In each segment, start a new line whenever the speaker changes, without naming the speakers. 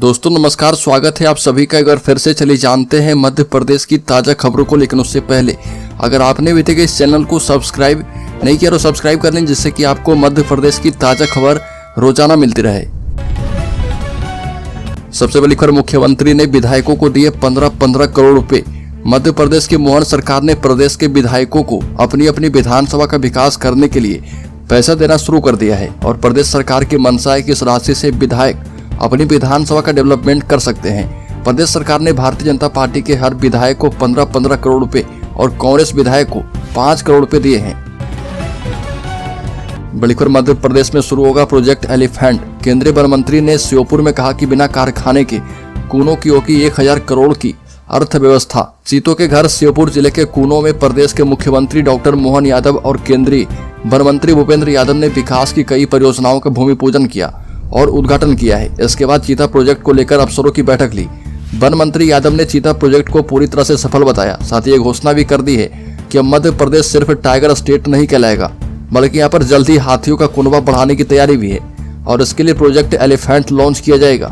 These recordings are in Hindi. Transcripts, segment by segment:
दोस्तों नमस्कार, स्वागत है आप सभी का। एक बार फिर से चलिए जानते हैं मध्य प्रदेश की ताज़ा खबरों को। लेकिन उससे पहले अगर आपने अभी तक इस चैनल को सब्सक्राइब नहीं किया तो सब्सक्राइब कर लें, जिससे कि आपको मध्य प्रदेश की ताज़ा खबर रोजाना मिलती रहे। सबसे बड़ी खबर, मुख्यमंत्री ने विधायकों को दिए 15 करोड़ रुपए। मध्य प्रदेश की मोहन सरकार ने प्रदेश के विधायकों को अपनी अपनी विधानसभा का विकास करने के लिए पैसा देना शुरू कर दिया है और प्रदेश सरकार की मंशा है कि इस राशि से विधायक अपनी विधानसभा का डेवलपमेंट कर सकते हैं। प्रदेश सरकार ने भारतीय जनता पार्टी के हर विधायक को 15 करोड़ रुपए और कांग्रेस विधायक को 5 करोड़ रुपए दिए हैं। बड़ी खबर, मध्य प्रदेश में शुरू होगा प्रोजेक्ट एलिफेंट। केंद्रीय वन मंत्री ने श्योपुर में कहा कि बिना कारखाने के कूनों की होगी 1000 करोड़ की अर्थव्यवस्था। चीतों के घर श्योपुर जिले के कूनों में प्रदेश के मुख्यमंत्री डॉक्टर मोहन यादव और केंद्रीय वन मंत्री भूपेंद्र यादव ने विकास की कई परियोजनाओं का भूमि पूजन किया और उद्घाटन किया है। इसके बाद चीता प्रोजेक्ट को लेकर अफसरों की बैठक ली। वन मंत्री यादव ने चीता प्रोजेक्ट को पूरी तरह से सफल बताया। साथ ही ये घोषणा भी कर दी है कि अब मध्य प्रदेश सिर्फ टाइगर स्टेट नहीं कहलाएगा, बल्कि यहाँ पर जल्द ही हाथियों का कुनबा बढ़ाने की तैयारी भी है और इसके लिए प्रोजेक्ट एलिफेंट लॉन्च किया जाएगा।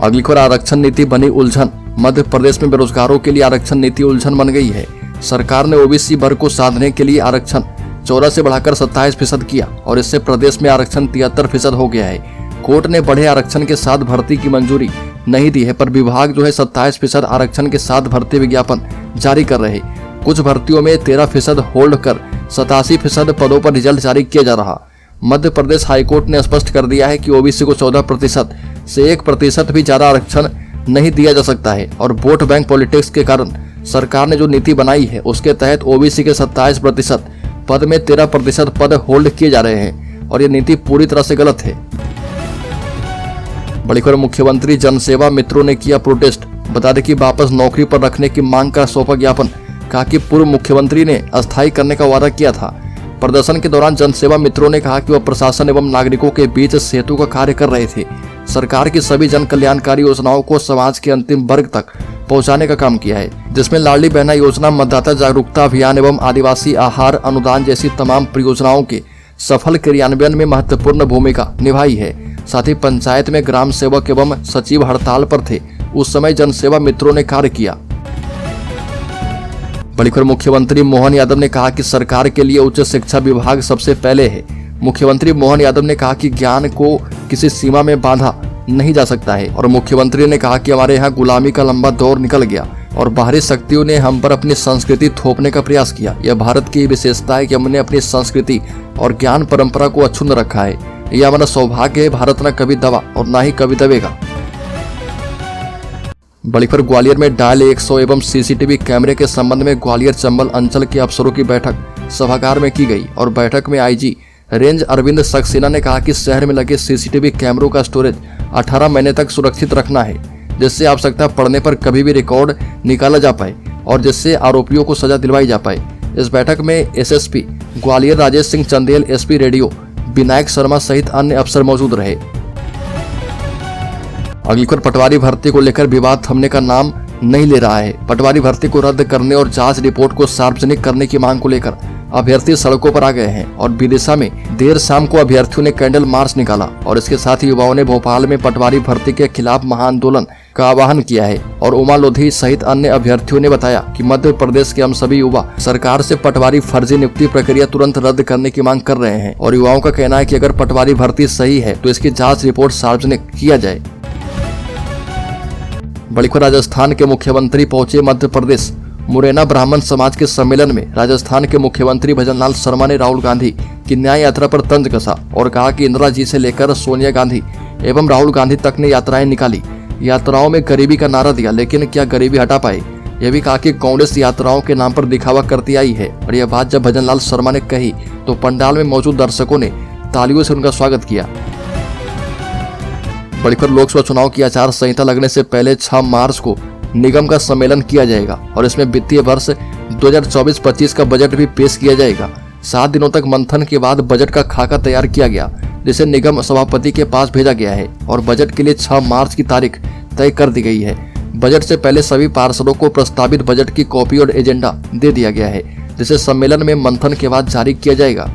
अगली खबर, आरक्षण नीति बनी उलझन। मध्य प्रदेश में बेरोजगारों के लिए आरक्षण नीति उलझन बन गई है। सरकार ने ओबीसी वर्ग को साधने के लिए आरक्षण 14 से बढ़ाकर 27% किया और इससे प्रदेश में आरक्षण 73% हो गया है। कोर्ट ने बढ़े आरक्षण के साथ भर्ती की मंजूरी नहीं दी है, पर विभाग जो है 27% आरक्षण के साथ भर्ती विज्ञापन जारी कर रहे। कुछ भर्तियों में 13% होल्ड कर 87% पदों पर रिजल्ट जारी किया जा रहा। मध्य प्रदेश हाईकोर्ट ने स्पष्ट कर दिया है कि ओबीसी को 14% से 1% भी ज्यादा आरक्षण नहीं दिया जा सकता है और वोट बैंक पॉलिटिक्स के कारण सरकार ने जो नीति बनाई है उसके तहत ओबीसी के 27% पद में 13% पद होल्ड किए जा रहे हैं और ये नीति पूरी तरह से गलत है। बड़ी खबर, मुख्यमंत्री जनसेवा मित्रों ने किया प्रोटेस्ट। बता दें कि वापस नौकरी पर रखने की मांग का सौंपा ज्ञापन। कहा कि पूर्व मुख्यमंत्री ने अस्थायी करने का वादा किया था। प्रदर्शन के दौरान जनसेवा मित्रों ने कहा कि वह प्रशासन एवं नागरिकों के बीच सेतु का कार्य कर रहे थे। सरकार की सभी जन कल्याणकारी योजनाओं को समाज के अंतिम वर्ग तक पहुंचाने का काम किया है, जिसमें लाडली बहना योजना, मतदाता जागरूकता अभियान एवं आदिवासी आहार अनुदान जैसी तमाम परियोजनाओं के सफल क्रियान्वयन में महत्वपूर्ण भूमिका निभाई है। साथ ही पंचायत में ग्राम सेवक एवं सचिव हड़ताल पर थे, उस समय जनसेवा मित्रों ने कार्य किया। बड़ी खबर, मुख्यमंत्री मोहन यादव ने कहा कि सरकार के लिए उच्च शिक्षा विभाग सबसे पहले है। मुख्यमंत्री मोहन यादव ने कहा कि ज्ञान को किसी सीमा में बांधा नहीं जा सकता है और मुख्यमंत्री ने कहा कि हमारे यहाँ गुलामी का लंबा दौर निकल गया और बाहरी शक्तियों ने हम पर अपनी संस्कृति थोपने का प्रयास किया। यह भारत की विशेषता है कि हमने अपनी संस्कृति और ज्ञान परंपरा को अक्षुण्ण रखा है। यह हमारा सौभाग्य है। भारत न कभी दबा और न ही कभी दबेगा। बड़ी खबर, ग्वालियर में डायल 100 एवं सीसीटीवी कैमरे के संबंध में ग्वालियर चंबल अंचल के अफसरों की बैठक सभागार में की गई और बैठक में आईजी रेंज अरविंद सक्सेना ने कहा कि शहर में लगे सीसीटीवी कैमरों का स्टोरेज 18 महीने तक सुरक्षित रखना है, जिससे आवश्यकता पड़ने पर कभी भी रिकॉर्ड निकाला जा पाए और जिससे आरोपियों को सजा दिलवाई जा पाए। इस बैठक में SSP Gwalior Rajesh Singh Chandel, SP radio Vinayak Sharma सहित अन्य अफसर मौजूद रहे। अगली खबर, पटवारी भर्ती को लेकर विवाद थमने का नाम नहीं ले रहा है। पटवारी भर्ती को रद्द करने और जांच रिपोर्ट को सार्वजनिक करने की मांग को लेकर अभ्यर्थी सड़कों पर आ गए हैं और विदिशा में देर शाम को अभ्यर्थियों ने कैंडल मार्च निकाला और इसके साथ ही युवाओं ने भोपाल में पटवारी भर्ती के खिलाफ महाआंदोलन का आह्वान किया है। और उमा लोधी सहित अन्य अभ्यर्थियों ने बताया कि मध्य प्रदेश के हम सभी युवा सरकार से पटवारी फर्जी नियुक्ति प्रक्रिया तुरंत रद्द करने की मांग कर रहे हैं और युवाओं का कहना है कि अगर पटवारी भर्ती सही है तो इसकी जाँच रिपोर्ट सार्वजनिक किया जाए। बड़ी खबर, राजस्थान के मुख्यमंत्री पहुंचे मध्य प्रदेश। मुरैना ब्राह्मण समाज के सम्मेलन में राजस्थान के मुख्यमंत्री भजनलाल शर्मा ने राहुल गांधी की न्याय यात्रा पर तंज कसा और कहा कि इंदिरा जी से लेकर सोनिया गांधी एवं राहुल गांधी तक ने यात्राएं निकाली, यात्राओं में गरीबी का नारा दिया, लेकिन क्या गरीबी हटा पाए। यह भी कहा कि कांग्रेस यात्राओं के नाम पर दिखावा करती आई है और यह बात जब भजनलाल शर्मा ने कही तो पंडाल में मौजूद दर्शकों ने तालियों से उनका स्वागत किया। बड़ी खबर, लोकसभा चुनाव की आचार संहिता लगने से पहले 6 मार्च को निगम का सम्मेलन किया जाएगा और इसमें वित्तीय वर्ष 2024-25 का बजट भी पेश किया जाएगा। 7 दिनों तक मंथन के बाद बजट का खाका तैयार किया गया, जिसे निगम सभापति के पास भेजा गया है और बजट के लिए 6 मार्च की तारीख तय कर दी गई है। बजट से पहले सभी पार्षदों को प्रस्तावित बजट की कॉपी और एजेंडा दे दिया गया है, जिसे सम्मेलन में मंथन के बाद जारी किया जाएगा।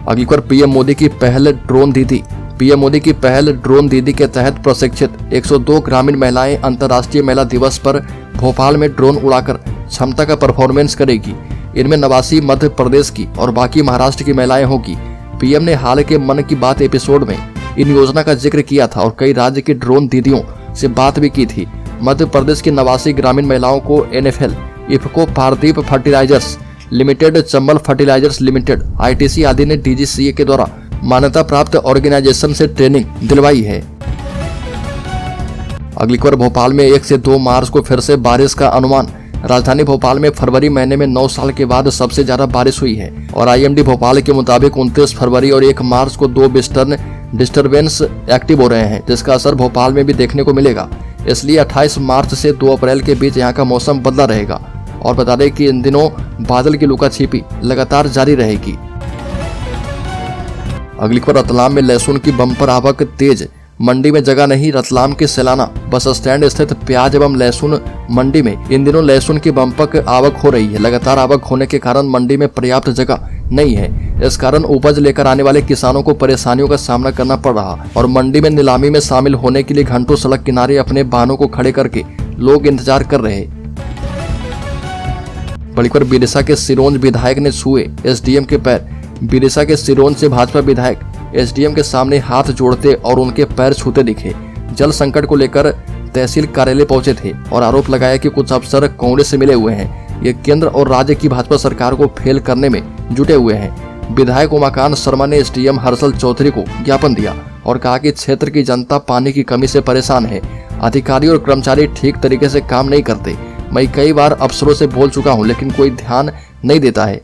अगली बार पीएम मोदी की पहल ड्रोन दीदी। पीएम मोदी की पहल ड्रोन दीदी के तहत प्रशिक्षित 102 ग्रामीण महिलाएं अंतर्राष्ट्रीय महिला दिवस पर भोपाल में ड्रोन उड़ाकर क्षमता का परफॉर्मेंस करेगी। इनमें 89 मध्य प्रदेश की और बाकी महाराष्ट्र की महिलाएं होगी। पीएम ने हाल के मन की बात एपिसोड में इन योजना का जिक्र किया था और कई राज्य की ड्रोन दीदियों से बात भी की थी। मध्य प्रदेश की 89 ग्रामीण महिलाओं को NFL, IFFCO, Paradeep fertilizers limited, Chambal fertilizers limited, ITC आदि ने DGCA के द्वारा मान्यता प्राप्त ऑर्गेनाइजेशन से ट्रेनिंग दिलवाई है। अगली खबर, भोपाल में 1 से 2 मार्च को फिर से बारिश का अनुमान। राजधानी भोपाल में फरवरी महीने में 9 साल के बाद सबसे ज्यादा बारिश हुई है और IMD भोपाल के मुताबिक 29 फरवरी और 1 मार्च को 2 वेस्टर्न डिस्टर्बेंस एक्टिव हो रहे हैं, जिसका असर भोपाल में भी देखने को मिलेगा। इसलिए 28 मार्च से 2 अप्रैल के बीच यहाँ का मौसम बदला रहेगा। और बता दें कि इन दिनों बादल की लुका-छिपी लगातार जारी रहेगी। अगली खबर, रतलाम में लहसुन की बम्पर आवक तेज। मंडी में जगह नहीं। रतलाम के सैलाना बस स्टैंड स्थित प्याज एवं लहसुन मंडी में इन दिनों लहसुन की बम्पर आवक हो रही है। लगातार आवक होने के कारण मंडी में पर्याप्त जगह नहीं है। इस कारण उपज लेकर आने वाले किसानों को परेशानियों का सामना करना पड़ रहा और मंडी में नीलामी में शामिल होने के लिए घंटों सड़क किनारे अपने वाहनों को खड़े करके लोग इंतजार कर रहे। बड़ी खबर, बिरसा के सिरोंज विधायक ने छुए SDM के पैर। बिरसा के सिरोंज से भाजपा विधायक SDM के सामने हाथ जोड़ते और उनके पैर छूते दिखे। जल संकट को लेकर तहसील कार्यालय पहुंचे थे और आरोप लगाया कि कुछ अफसर कांग्रेस से मिले हुए हैं। ये केंद्र और राज्य की भाजपा सरकार को फेल करने में जुटे हुए हैं। विधायक उमाकांत शर्मा ने SDM हर्षल चौधरी को ज्ञापन दिया और कहा कि क्षेत्र की जनता पानी की कमी से परेशान है। अधिकारी और कर्मचारी ठीक तरीके से काम नहीं करते। मैं कई बार अफसरों से बोल चुका हूं, लेकिन कोई ध्यान नहीं देता है।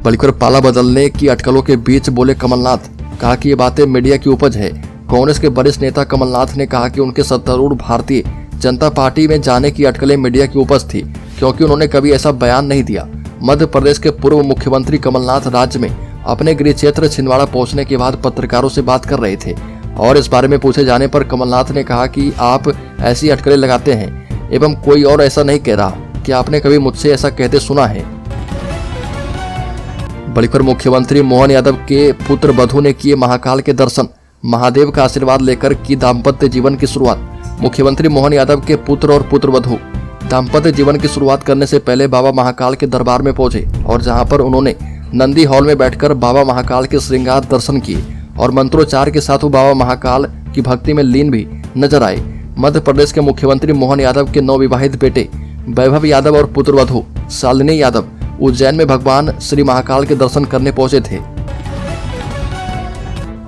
बल्कि पाला बदलने की अटकलों के बीच बोले कमलनाथ, कहा कि ये बातें मीडिया की उपज है। कांग्रेस के वरिष्ठ नेता कमलनाथ ने कहा कि उनके सत्तारूढ़ भारतीय जनता पार्टी में जाने की अटकलें मीडिया की उपज थी, क्योंकि उन्होंने कभी ऐसा बयान नहीं दिया। मध्य प्रदेश के पूर्व मुख्यमंत्री कमलनाथ राज्य में अपने गृह क्षेत्र छिंदवाड़ा पहुंचने के बाद पत्रकारों से बात कर रहे थे और इस बारे में पूछे जाने पर कमलनाथ ने कहा कि आप ऐसी अटकलें लगाते हैं एवं कोई और ऐसा नहीं कह रहा। क्या आपने कभी मुझसे ऐसा कहते सुना है? बड़ी खबर, मुख्यमंत्री मोहन यादव के पुत्र वधू ने किए महाकाल के दर्शन। महादेव का आशीर्वाद लेकर की दाम्पत्य जीवन की शुरुआत। मुख्यमंत्री मोहन यादव के पुत्र और पुत्रवधू दाम्पत्य जीवन की शुरुआत करने से पहले बाबा महाकाल के दरबार में पहुंचे और जहां पर उन्होंने नंदी हॉल में बैठकर बाबा महाकाल के श्रृंगार दर्शन किए और मंत्रोच्चार के साथ वो बाबा महाकाल की भक्ति में लीन भी नजर आए। मध्य प्रदेश के मुख्यमंत्री मोहन यादव के नवविवाहित बेटे वैभव यादव और पुत्रवधू शालिनी यादव उज्जैन में भगवान श्री महाकाल के दर्शन करने पहुंचे थे।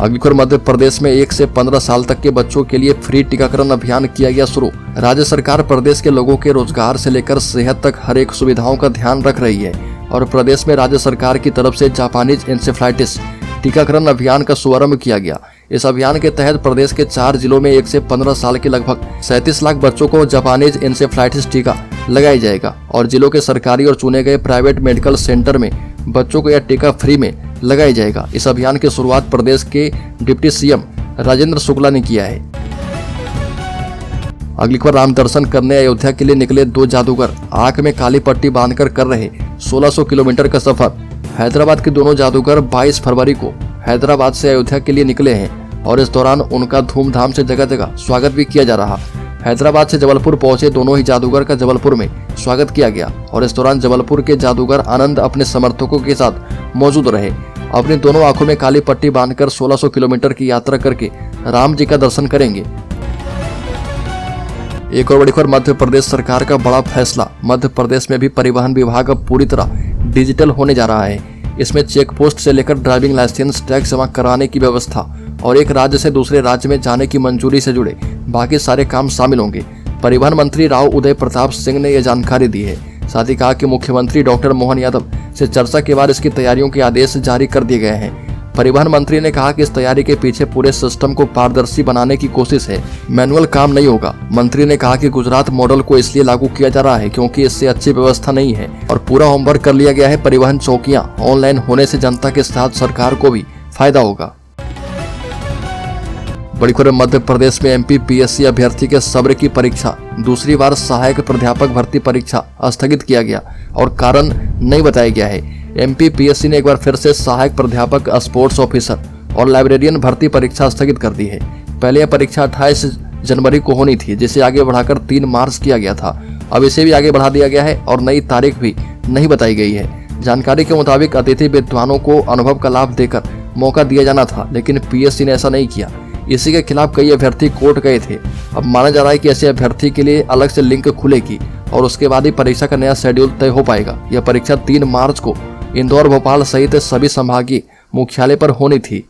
अगली खबर, मध्य प्रदेश में 1 से 15 साल तक के बच्चों के लिए फ्री टीकाकरण अभियान किया गया शुरू। राज्य सरकार प्रदेश के लोगों के रोजगार से लेकर सेहत तक हर एक सुविधाओं का ध्यान रख रही है और प्रदेश में राज्य सरकार की तरफ से जापानीज एन्सेफ्लाइटिस टीकाकरण अभियान का शुभारंभ किया गया। इस अभियान के तहत प्रदेश के 4 जिलों में 1 से 15 साल के लगभग 37 लाख बच्चों को जापानीज एन्सेफ्लाइटिस टीका लगाया जाएगा और जिलों के सरकारी और चुने गए प्राइवेट मेडिकल सेंटर में बच्चों को यह टीका फ्री में लगाया जाएगा। इस अभियान की शुरुआत प्रदेश के डिप्टी CM राजेंद्र शुक्ला ने किया है। अगली खबर, राम दर्शन करने अयोध्या के लिए निकले 2 जादूगर आंख में काली पट्टी बांधकर कर रहे 1600 किलोमीटर का सफर। हैदराबाद के दोनों जादूगर 22 फरवरी को हैदराबाद से अयोध्या के लिए निकले हैं और इस दौरान उनका धूमधाम से जगह जगह स्वागत भी किया जा रहा। हैदराबाद से जबलपुर पहुंचे दोनों ही जादूगर का जबलपुर में स्वागत किया गया और इस दौरान जबलपुर के जादूगर आनंद अपने समर्थकों के साथ मौजूद रहे। अपनी दोनों आंखों में काली पट्टी बांधकर 1600 किलोमीटर की यात्रा करके राम जी का दर्शन करेंगे। एक और बड़ी खबर, मध्य प्रदेश सरकार का बड़ा फैसला। मध्य प्रदेश में भी परिवहन विभाग अब पूरी तरह डिजिटल होने जा रहा है। इसमें चेक पोस्ट से लेकर ड्राइविंग लाइसेंस, टैक्स जमा कराने की व्यवस्था और एक राज्य से दूसरे राज्य में जाने की मंजूरी से जुड़े बाकी सारे काम शामिल होंगे। परिवहन मंत्री राव उदय प्रताप सिंह ने यह जानकारी दी है। साथ ही कहा कि मुख्यमंत्री डॉक्टर मोहन यादव से चर्चा के बाद इसकी तैयारियों के आदेश जारी कर दिए गए हैं। परिवहन मंत्री ने कहा कि इस तैयारी के पीछे पूरे सिस्टम को पारदर्शी बनाने की कोशिश है, मैनुअल काम नहीं होगा। मंत्री ने कहा कि गुजरात मॉडल को इसलिए लागू किया जा रहा है क्योंकि इससे अच्छी व्यवस्था नहीं है और पूरा होमवर्क कर लिया गया है। परिवहन चौकियां ऑनलाइन होने से जनता के साथ सरकार को भी फायदा होगा। बड़ी खबर, मध्य प्रदेश में MPPSC अभ्यर्थी के सब्र की परीक्षा दूसरी बार सहायक प्राध्यापक भर्ती परीक्षा स्थगित किया गया और कारण नहीं बताया गया है। MPPSC ने एक बार फिर से सहायक प्राध्यापक, स्पोर्ट्स ऑफिसर और लाइब्रेरियन भर्ती परीक्षा स्थगित कर दी है। पहले यह परीक्षा 28 जनवरी को होनी थी, जिसे आगे बढ़ाकर 3 मार्च किया गया था। अब इसे भी आगे बढ़ा दिया गया है और नई तारीख भी नहीं बताई गई है। जानकारी के मुताबिक अतिथि विद्वानों को अनुभव का लाभ देकर मौका दिया जाना था, लेकिन पीएससी ने ऐसा नहीं किया। इसी के खिलाफ कई अभ्यर्थी कोर्ट गए थे। अब माना जा रहा है कि ऐसे अभ्यर्थी के लिए अलग से लिंक खुलेगी और उसके बाद ही परीक्षा का नया शेड्यूल तय हो पाएगा। यह परीक्षा 3 मार्च को इंदौर, भोपाल सहित सभी संभागीय मुख्यालय पर होनी थी।